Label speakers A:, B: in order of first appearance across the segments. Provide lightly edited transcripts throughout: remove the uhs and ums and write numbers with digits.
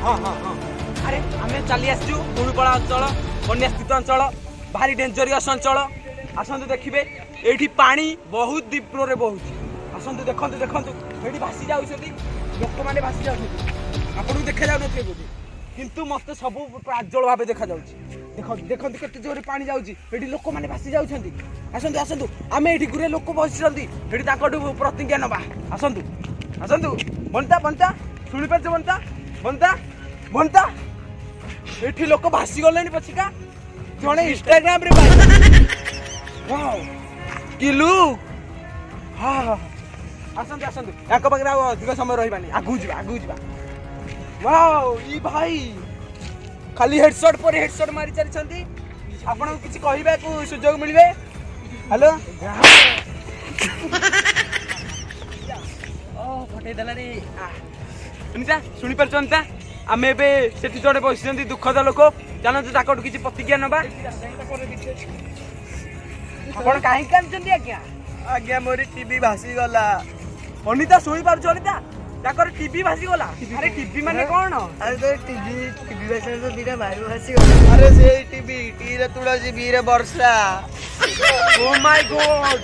A: हाँ हाँ हाँ अरे आम चली आसचु मुड़ुपड़ा अंचल बन्या स्थित अंचल भारी डेंजरियस अंचल आसतु देखिए ये पानी बहुत तीव्र बहुत आसतु देखु देखु ये भासी जाऊँगी लोक मैंने भासी जाऊँगी आपको देखा जाऊ थे बोधे किंतु मत सब प्राजल भाव देखा देखो देखो केते जोर पानी जाऊँगी ये लोक मैंने भासी जाऊँगी आसतु आसतु आम ये गुरे लोक बसुँच प्रतिज्ञा नवा आसतु आसतु बनता बनता शुणी पार्छ बनता बनता बनता ये लोक भासी गले पछिका जड़े इंस्टाग्राम रे वाओ कि लुक हाँ हाँ आसतु आसतु या पाखे अधिक समय रही आगू जा वाओ ई भाई खाली हेडशॉट पर हेडशॉट मारी चली आपन किसी कहबा को सुजोग मिलबे हेलो ओ फटे देला रे अनिता सुनी पारछ अनिता आमे एबे सेठी जड़े बसिଛନ୍ତି दुखद लोक जानत ताकटू किसी प्रतिज्ञा नबा आपण काहे कांचंदी आज्ञा
B: आज्ञा मोरी टीवी भासी गला
A: अनिता सोई पारछ अनिता ताकर टीवी भासी गला अरे टीवी माने कोन
B: अरे तो टीवी भासी तो दीटा भाई भासी गला अरे से टीवी टीरे तुळसी बीरे वर्षा
A: ओ माय गॉड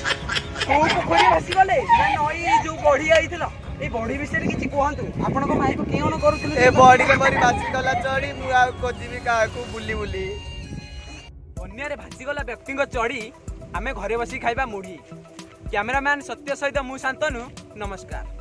A: को पोखरी भासी गले ना नई जो बढी आइथिलो ए बढी विषय किछि कहंतु आपन को माई को केन करूथिले
B: ए बॉडी के मोरी भासी गला चढ़ी मु आ कोजिबी का को बुली बुली
A: बन्या रे भासी गला व्यक्ति को चढ़ी आमे घरे बसी खाइबा मुढ़ी कैमरामैन सत्य सहित मु शांतनु नमस्कार।